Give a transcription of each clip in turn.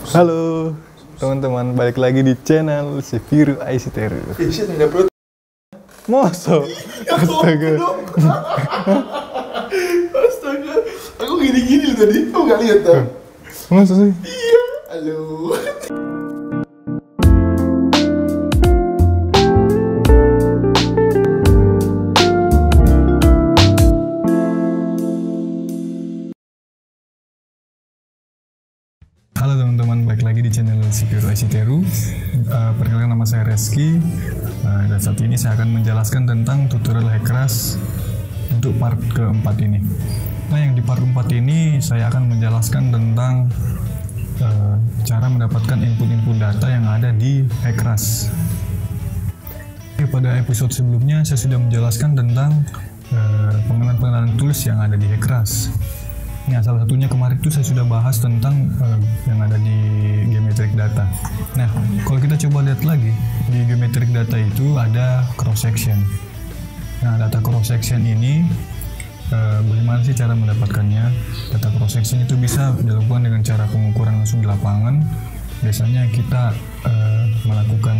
Halo teman-teman, balik lagi di channel si Viru Aisiteru. Shit, nggak perlu. Moso, astaga. Astaga, aku gini-gini loh tadi, kamu nggak lihat tau? Masa sih? Iya, halo. Halo teman-teman, balik lagi di channel si Viru Aisiteru. Perkenalkan, nama saya Reski. Dan saat ini saya akan menjelaskan tentang tutorial Hackras untuk part keempat ini. Nah, yang di part 4 ini saya akan menjelaskan tentang cara mendapatkan input-input data yang ada di Hackras. Pada episode sebelumnya saya sudah menjelaskan tentang pengenalan tools yang ada di Hackras. Nah, salah satunya kemarin itu saya sudah bahas tentang yang ada di geometric data. Nah, kalau kita coba lihat lagi, di geometric data itu ada cross section. Nah, data cross section ini bagaimana sih cara mendapatkannya? Data cross section itu bisa dilakukan dengan cara pengukuran langsung di lapangan. Biasanya kita melakukan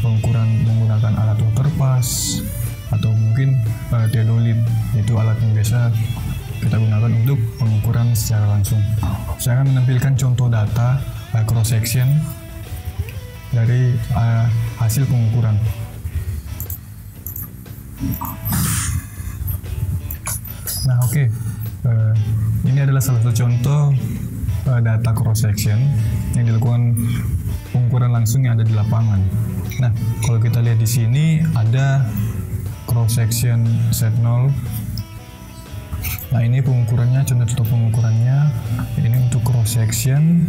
pengukuran menggunakan alat waterpass atau mungkin theodolit, itu alat yang biasa kita gunakan untuk pengukuran secara langsung. Saya akan menampilkan contoh data cross section dari hasil pengukuran. Nah, oke. Ini adalah salah satu contoh data cross section yang dilakukan pengukuran langsung yang ada di lapangan. Nah, kalau kita lihat di sini ada cross section set 0. Nah, ini pengukurannya, contoh pengukurannya. Ini untuk cross section,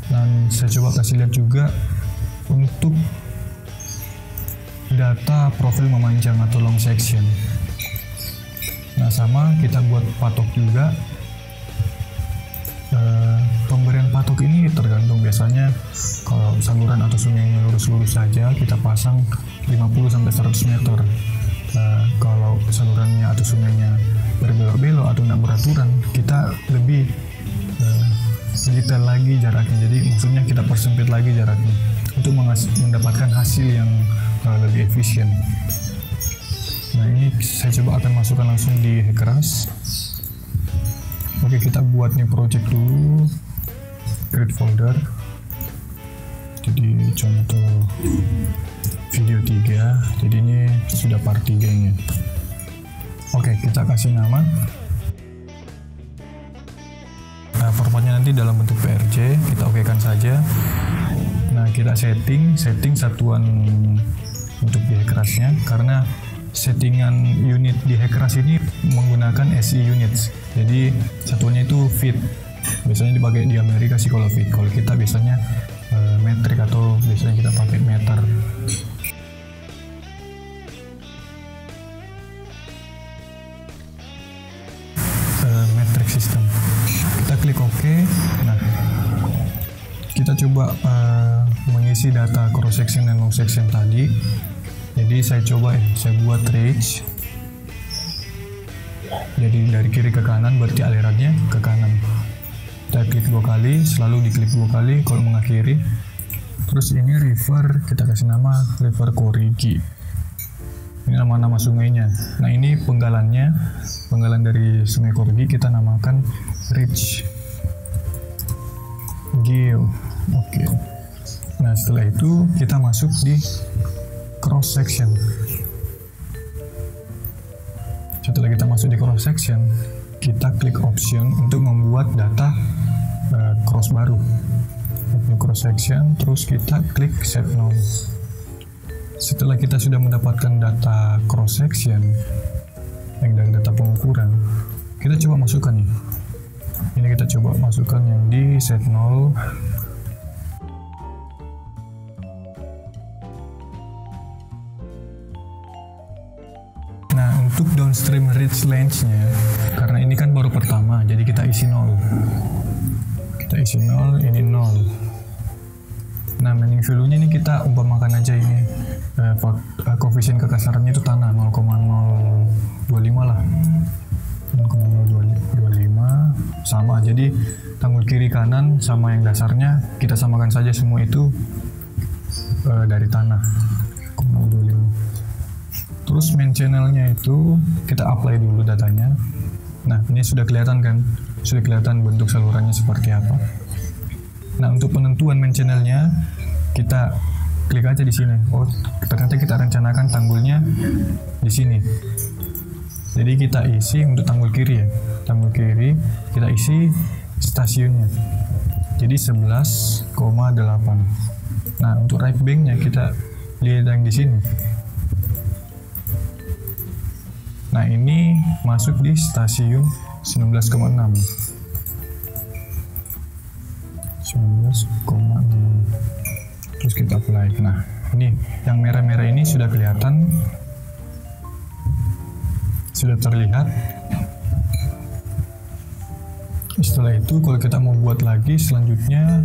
dan saya coba kasih lihat juga untuk data profil memanjang atau long section. Nah, sama kita buat patok juga. Pemberian patok ini tergantung, biasanya kalau saluran atau sungainya lurus-lurus saja kita pasang 50-100 meter. Kalau salurannya atau sungainya berbelok-belok atau tidak beraturan, kita lebih detail lagi jaraknya. Jadi maksudnya kita persempit lagi jaraknya untuk mendapatkan hasil yang lebih efisien. Nah, ini saya coba akan masukkan langsung di Hackras. Oke, kita buat new project dulu, create folder. Jadi contoh video 3, jadi ini sudah part 3 ini. Oke, kita kasih nama. Nah, formatnya nanti dalam bentuk PRJ, kita okekan saja. Nah, kita setting satuan untuk di Hackrasnya, karena settingan unit di Hackras ini menggunakan SI units. Jadi satuannya itu feet. Biasanya dipakai di Amerika sih kalau feet. Kalau kita biasanya metrik atau biasanya kita pakai meter. Metric system. Kita klik OK. Nah, kita coba mengisi data cross section dan long section tadi. Jadi saya coba saya buat range. Jadi dari kiri ke kanan, berarti alirannya ke kanan. Kita klik 2 kali, selalu diklik 2 kali kalau mengakhiri. Terus ini river, kita kasih nama river Korigi. Ini nama-nama sungainya. Nah, ini penggalan dari sungai Korigi kita namakan Ridge Geo. Oke. Nah, setelah itu kita masuk di cross section. Setelah kita masuk di cross section, kita klik option untuk membuat data cross baru. New cross section, terus kita klik set now. Setelah kita sudah mendapatkan data cross section yang dari data pengukuran, kita coba masukkan nih. Ini kita coba masukkan yang di set 0. Nah, untuk downstream reach length-nya, karena ini kan baru pertama, jadi kita isi 0. Kita isi 0, ini 0. Nah, meaning value-nya ini kita umpamakan aja ini koefisien kekasarannya itu tanah 0,025 lah. 0,025 sama. Jadi tanggul kiri kanan sama yang dasarnya kita samakan saja, semua itu dari tanah. 0,25. Terus main channelnya itu kita apply dulu datanya. Nah, ini sudah kelihatan kan? Sudah kelihatan bentuk salurannya seperti apa. Nah, untuk penentuan main channelnya kita klik aja di sini. Oh, ternyata kita rencanakan tanggulnya di sini. Jadi kita isi untuk tanggul kiri ya. Tanggul kiri kita isi stasiunnya. Jadi 11,8. Nah, untuk right banknya kita lihat yang di sini. Nah, ini masuk di stasiun 19,6. 19,6. Terus kita apply. Nah, ini yang merah-merah ini sudah kelihatan, sudah terlihat. Setelah itu kalau kita mau buat lagi, selanjutnya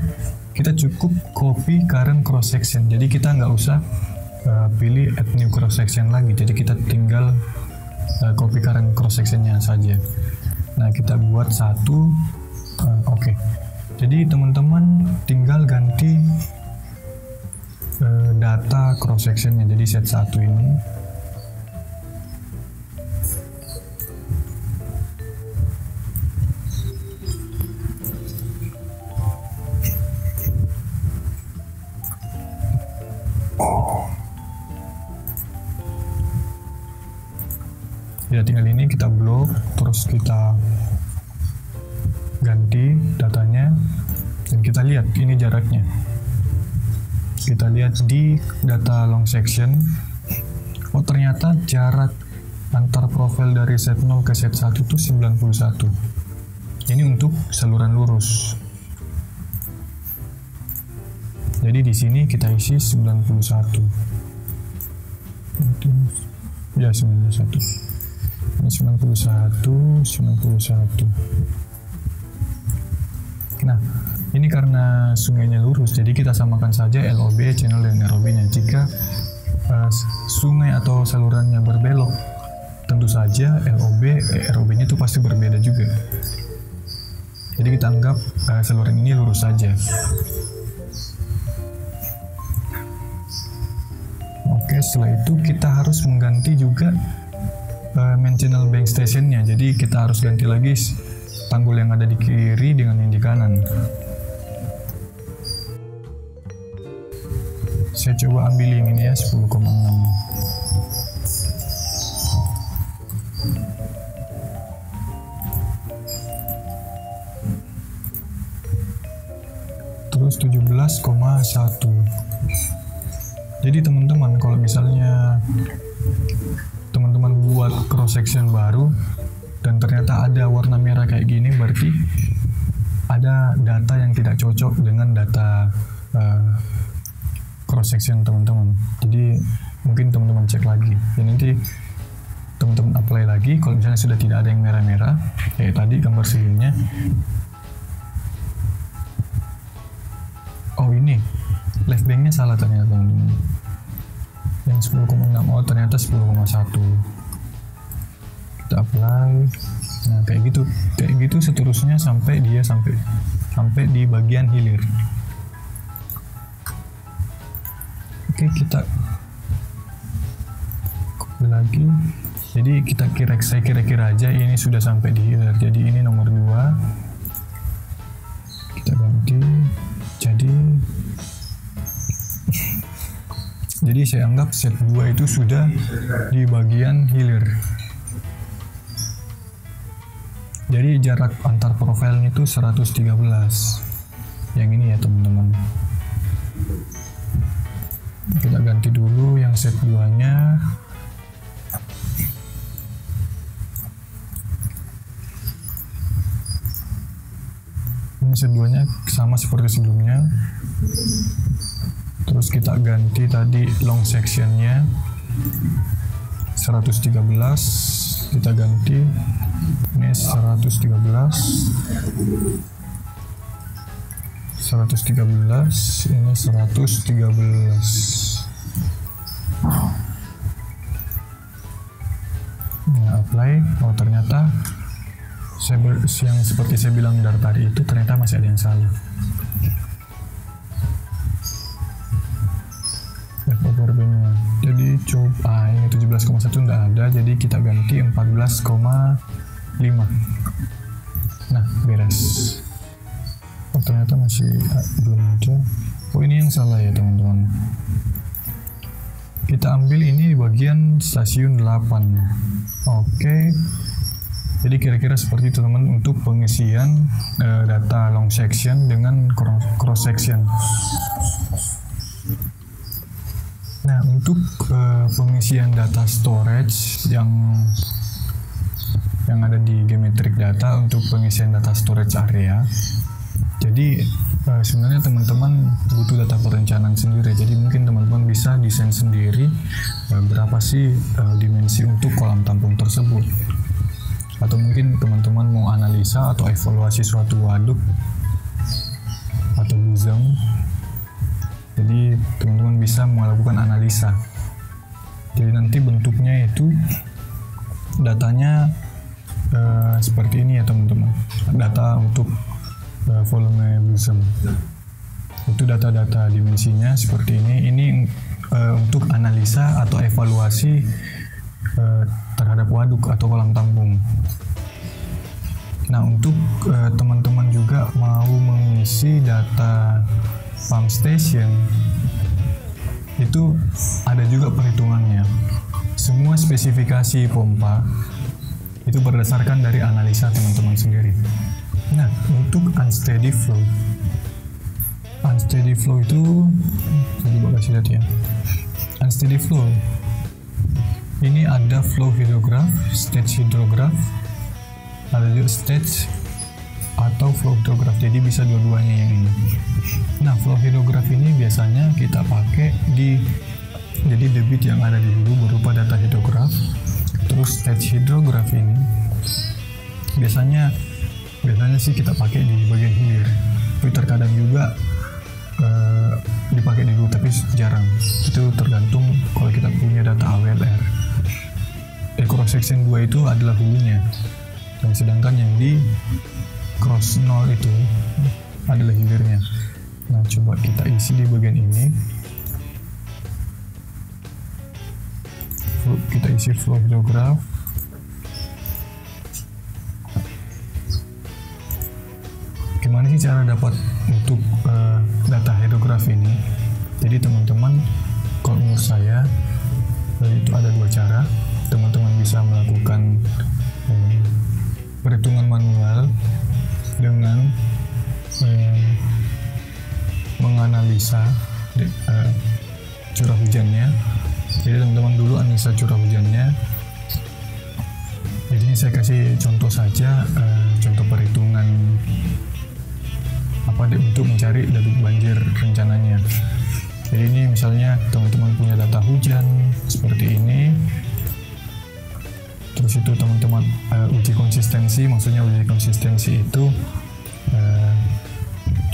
kita cukup copy current cross section. Jadi kita nggak usah pilih add new cross section lagi. Jadi kita tinggal copy current cross sectionnya saja. Nah, kita buat satu. Oke. Jadi teman-teman tinggal ganti data cross sectionnya. Jadi set 1 ini. Ya, tinggal ini kita blok, terus kita ganti datanya, dan kita lihat ini jaraknya. Kita lihat di data long section, oh ternyata jarak antar profil dari set 0 ke set 1 itu 91. Ini untuk saluran lurus. Jadi di sini kita isi 91. Ya, 91. Ini 91. Nah, ini karena sungainya lurus, jadi kita samakan saja LOB channel dan ROB-nya. Jika sungai atau salurannya berbelok, tentu saja ROB-nya itu pasti berbeda juga. Jadi kita anggap saluran ini lurus saja. Oke, setelah itu kita harus mengganti juga main channel bank stationnya. Jadi kita harus ganti lagi tanggul yang ada di kiri dengan yang di kanan. Saya coba ambil yang ini ya, 10,6. Terus 17,1. Jadi teman-teman, kalau misalnya teman-teman buat cross section baru dan ternyata ada warna merah kayak gini, berarti ada data yang tidak cocok dengan data cross section teman-teman. Jadi mungkin teman-teman cek lagi, dan nanti teman-teman apply lagi. Kalau misalnya sudah tidak ada yang merah-merah kayak tadi gambar sebelumnya, oh ini left banknya salah ternyata teman-teman, yang 10,6. oh ternyata 10,1. Kita apply. Nah, kayak gitu seterusnya sampai di bagian hilir. Oke, kita copy lagi. Jadi saya kira-kira aja ini sudah sampai di hilir. Jadi ini nomor 2 kita ganti. Jadi saya anggap set 2 itu sudah di bagian hilir. Jadi jarak antar profilnya itu 113. Yang ini ya teman-teman. Kita ganti dulu yang set 2-nya. Ini set 2-nya sama seperti sebelumnya. Terus kita ganti tadi long sectionnya 113, kita ganti ini 113, ini 113. Nah, apply. Oh ternyata yang seperti saya bilang dari tadi itu ternyata masih ada yang salah. Overbank-nya. Jadi coba ini 17,1 tidak ada, jadi kita ganti 14,5. Nah, beres. Oh, ternyata masih belum ada. Oh, ini yang salah ya teman-teman. Kita ambil ini di bagian stasiun 8. Oke. Jadi kira-kira seperti itu teman untuk pengisian data long section dengan cross section. Nah, untuk pengisian data storage yang ada di geometric data untuk pengisian data storage area. Jadi sebenarnya teman-teman butuh data perencanaan sendiri. Jadi mungkin teman-teman bisa desain sendiri berapa sih dimensi untuk kolam tampung tersebut. Atau mungkin teman-teman mau analisa atau evaluasi suatu waduk atau luzang. Jadi teman-teman bisa melakukan analisa. Jadi nanti bentuknya itu datanya seperti ini ya teman-teman. Data untuk volume bosom. Itu data-data dimensinya seperti ini. Ini untuk analisa atau evaluasi terhadap waduk atau kolam tampung. Nah, untuk teman-teman juga mau mengisi data pump station, itu ada juga perhitungannya. Semua spesifikasi pompa itu berdasarkan dari analisa teman-teman sendiri. Nah, untuk unsteady flow itu saya coba kasih lihat ya. Unsteady flow ini ada flow hydrograph, stage hydrograph, ada juga stage atau flow hydrograph. Jadi bisa dua-duanya yang ini. Nah, flow hydrograph ini biasanya kita pakai jadi debit yang ada di hulu berupa data hydrograph. Terus stage hydrograph ini biasanya sih kita pakai di bagian hilir. Tapi terkadang juga dipakai di hulu, tapi jarang. Itu tergantung kalau kita punya data AWLR. Cross section 2 itu adalah hulunya. Dan sedangkan yang di cross 0 itu adalah hilirnya. Nah, coba kita isi di bagian ini. Kita isi flow hydrograph. Gimana sih cara dapat untuk data hydrograph ini? Jadi teman-teman, kalau menurut saya itu ada dua cara. Teman-teman bisa melakukan perhitungan manual dengan menganalisa curah hujannya. Jadi teman-teman dulu analisa curah hujannya. Jadi ini saya kasih contoh saja, contoh perhitungan untuk mencari debit banjir rencananya. Jadi ini misalnya teman-teman punya data hujan seperti ini. Terus itu teman-teman uji konsistensi, maksudnya uji konsistensi itu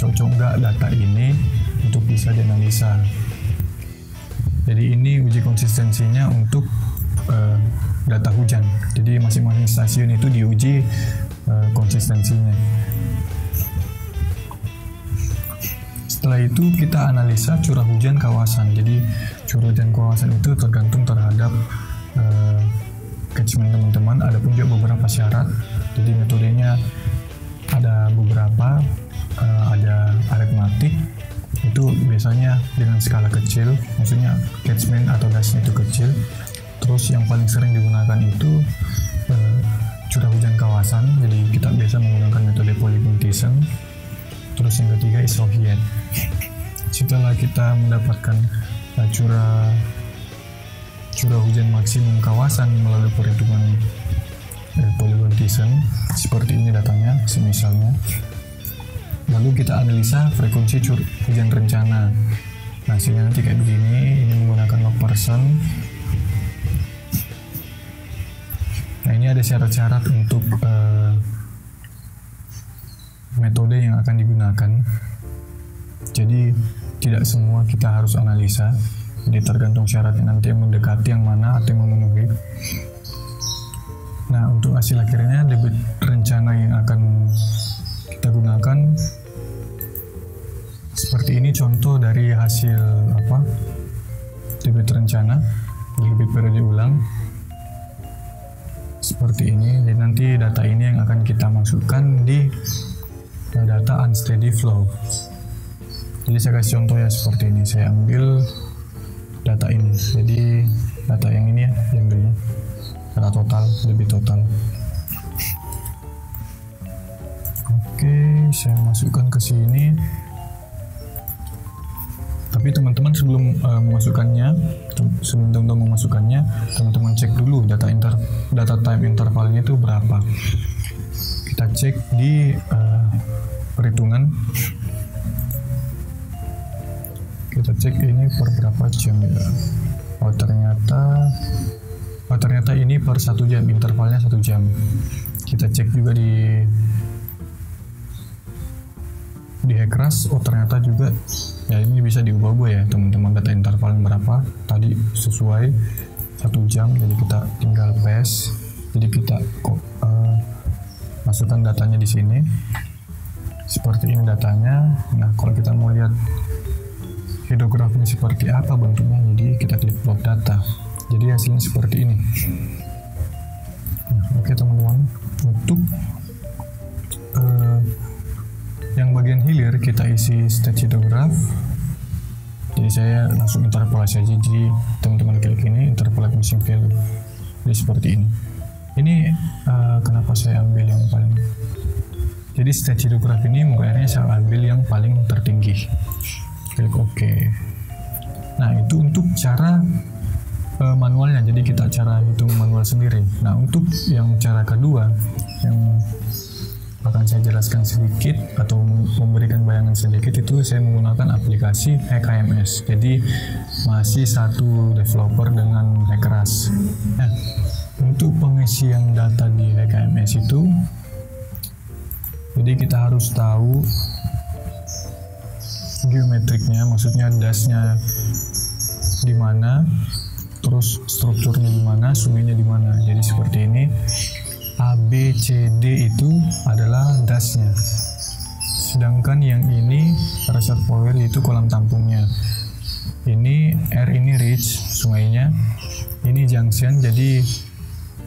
cocok nggak data ini untuk bisa dianalisa. Jadi ini uji konsistensinya untuk data hujan. Jadi masing-masing stasiun itu diuji konsistensinya. Setelah itu kita analisa curah hujan kawasan. Jadi curah hujan kawasan itu tergantung terhadap catchment teman-teman. Ada pun juga beberapa syarat. Jadi metodenya ada beberapa, ada aritmatik. Itu biasanya dengan skala kecil, maksudnya catchment atau dasnya itu kecil. Terus yang paling sering digunakan itu curah hujan kawasan. Jadi kita biasa menggunakan metode Polygon Thiessen. Terus yang ketiga Isohiet. Setelah kita mendapatkan curah hujan maksimum kawasan melalui perhitungan Polygon Thiessen, seperti ini datanya, semisalnya. Lalu kita analisa frekuensi hujan rencana. Nah, hasilnya nanti kayak begini. Ini menggunakan log persen. Nah, ini ada syarat-syarat untuk metode yang akan digunakan. Jadi tidak semua kita harus analisa. Jadi tergantung syaratnya nanti yang mendekati yang mana atau yang memenuhi. Nah, untuk hasil akhirnya debit rencana yang akan kita gunakan seperti ini, contoh dari hasil debit rencana, debit periode ulang seperti ini. Dan nanti data ini yang akan kita masukkan di data unsteady flow. Jadi saya kasih contoh ya seperti ini. Saya ambil data ini, jadi data yang ini ya, yang dulu data total, debit total. Oke, saya masukkan ke sini. Tapi teman-teman sebelum memasukkannya, teman-teman cek dulu data time intervalnya itu berapa. Kita cek di perhitungan. Kita cek ini per berapa jam ya. Ternyata ini per 1 jam, intervalnya 1 jam. Kita cek juga di Hekras. Ternyata juga ya ini bisa diubah-ubah ya teman-teman, data intervalnya berapa tadi sesuai 1 jam. Jadi kita tinggal paste, jadi kita masukkan datanya di sini seperti ini datanya. Nah, kalau kita mau lihat hidrografinya seperti apa bentuknya, jadi kita klik plot data, jadi hasilnya seperti ini. Nah, oke teman-teman, untuk yang bagian hilir kita isi state hidrograph. Jadi saya langsung interpolasi aja, jadi teman-teman klik ini interpolate missing value, jadi seperti ini. Ini kenapa saya ambil yang paling, jadi state hidrograph ini mukanya saya ambil yang paling tertinggi. Klik OK. Nah, itu untuk cara manualnya, jadi kita cara hitung manual sendiri. Nah, untuk yang cara kedua yang akan saya jelaskan sedikit atau memberikan bayangan sedikit, itu saya menggunakan aplikasi HKMS. Jadi masih satu developer dengan Hekras. Nah, untuk pengisian data di HKMS itu, jadi kita harus tahu geometriknya, maksudnya dasnya di mana, terus strukturnya di mana, sungainya di mana. Jadi seperti ini. A, B, C, D itu adalah dasnya. Sedangkan yang ini reservoir, yaitu kolam tampungnya. Ini R, ini ridge, sungainya. Ini junction, jadi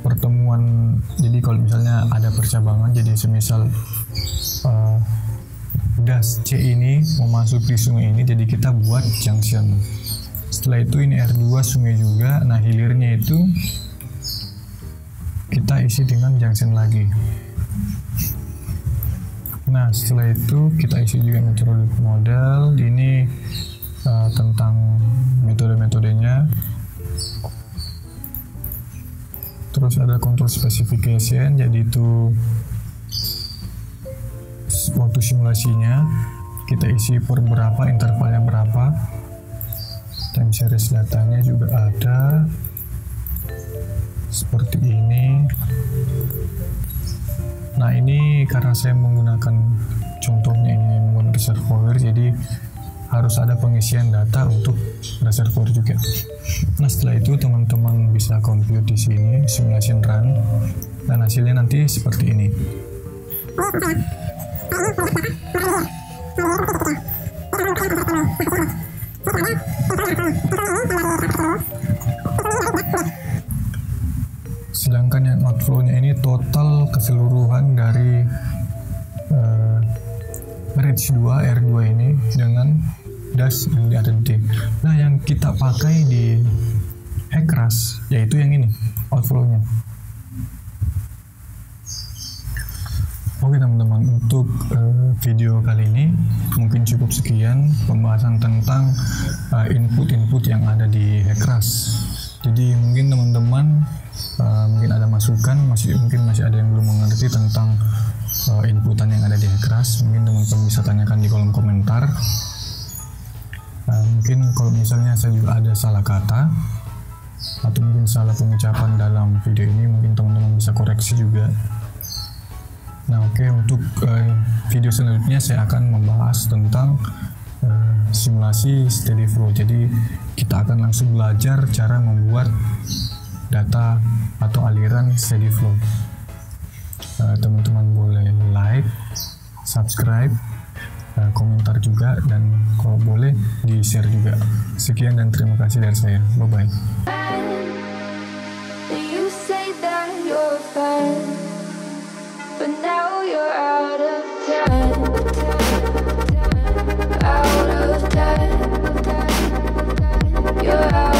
pertemuan. Jadi kalau misalnya ada percabangan, jadi semisal das C ini mau masuk di sungai ini, jadi kita buat junction. Setelah itu ini R2 sungai juga. Nah, hilirnya itu kita isi dengan junction lagi. Nah, setelah itu kita isi juga meteorologi model. Ini tentang metode-metodenya. Terus ada control specification, jadi itu waktu simulasinya kita isi per berapa, intervalnya berapa. Time series datanya juga ada seperti ini. Nah, ini karena saya menggunakan contohnya ini menggunakan reservoir, jadi harus ada pengisian data untuk reservoir juga. Nah, setelah itu teman-teman bisa compute di sini, simulation run, dan hasilnya nanti seperti ini. Sedangkan yang outflow-nya ini total keseluruhan dari Ridge 2, R2 ini dengan dash yang ada D. Nah, yang kita pakai di Hekras yaitu yang ini, outflow-nya. Oke teman-teman, untuk video kali ini mungkin cukup sekian pembahasan tentang input-input yang ada di Hekras. Jadi mungkin teman-teman mungkin ada masukan, mungkin masih ada yang belum mengerti tentang inputan yang ada di Hekras. Mungkin teman-teman bisa tanyakan di kolom komentar. Mungkin kalau misalnya saya juga ada salah kata atau mungkin salah pengucapan dalam video ini, mungkin teman-teman bisa koreksi juga. Nah, oke, untuk video selanjutnya saya akan membahas tentang simulasi steady flow. Jadi kita akan langsung belajar cara membuat data atau aliran steady flow. Teman-teman boleh like, subscribe, komentar juga, dan kalau boleh di-share juga. Sekian dan terima kasih dari saya. Bye-bye. You say that you're fine, but now you're out of time. Out of time. You're out